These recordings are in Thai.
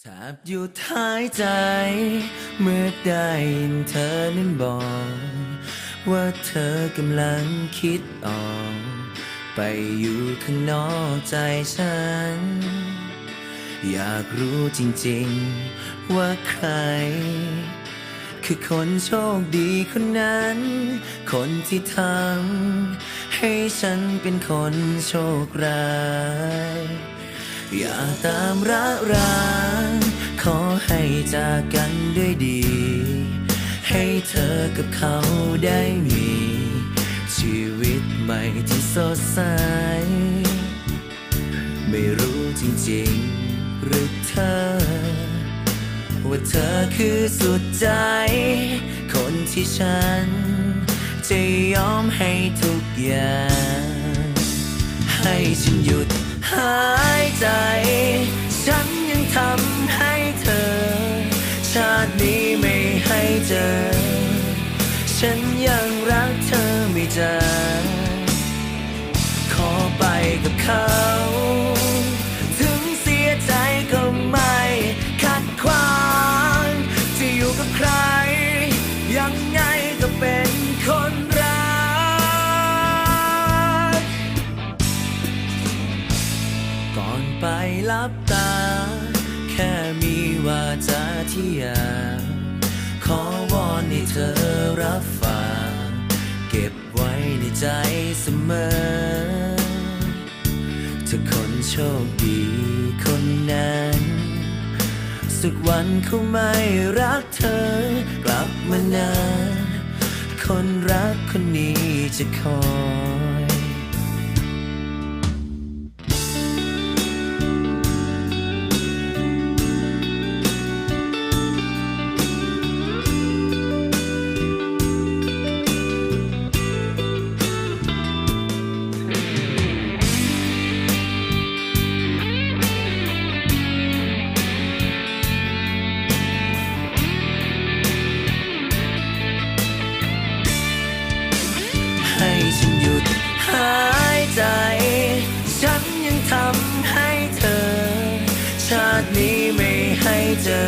แทบหยุดหายใจเมื่อได้ยินเธอนั้นบอกว่าเธอกำลังคิดออกไปอยู่ข้างนอกใจฉันอยากรู้จริงๆว่าใครคือคนโชคดีคนนั้น คนที่ทำให้ฉันเป็นคนโชคร้ายอย่าตามระรานขอให้จากกันด้วยดี ให้เธอกับเขาได้มีชีวิตใหม่ที่สดใส ไม่รู้จริงๆหรือเธอ ว่าเธอคือสุดใจ คนที่ฉันจะยอมให้ทุกอย่าง ให้ฉันหยุดหายใจ ฉันยังทำให้เธอ ชาตินี้ไม่ให้เจอ ฉันยังรักเธอไม่จางขอไปกับเขา ถึงเสียใจก็ไม่ขัดขวางจะอยู่กับใคร ยังไงก็เป็นคนรัก ก่อนไปลับตา แค่มีวาจาที่อยากขอวอนให้เธอรับฟังเก็บไว้ในใจเสมอเธอคนโชคดีคนนั้นสักวันเขาไม่รักเธอกลับมานานคนรักคนนี้จะคอยให้ฉันหยุดหายใจ ฉันยังทำให้เธอ ชาตินี้ไม่ให้เจอ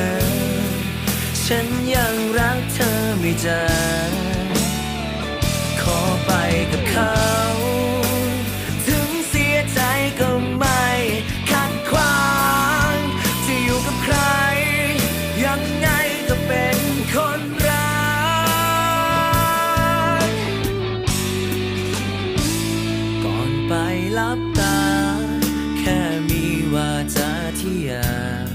ฉันยังรักเธอไม่จางขอไปกับเขา ถึงเสียใจก็ไม่ขัดขวางจะอยู่กับใคร ยังไงก็เป็นคนรัก ก่อนไปลับตา แค่มีวาจาที่อยาก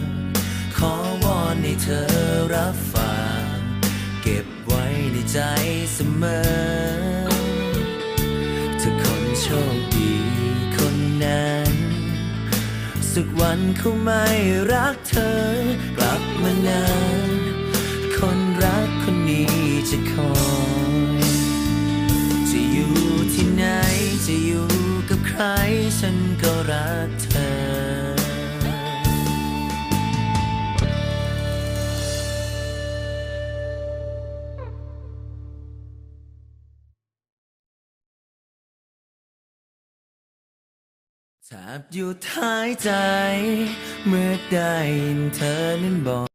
ขอวอนให้เธอรับฟังเก็บไว้ในใจเสมอเธอคนโชคดีคนนั้นสักวันเขาไม่รักเธอกลับมานานคนรักคนนี้จะคอยจะอยู่ที่ไหนจะอยู่กับใครฉันก็รักเธอแทบหยุดหายใจเมื่อได้ยินเธอนั้นบอก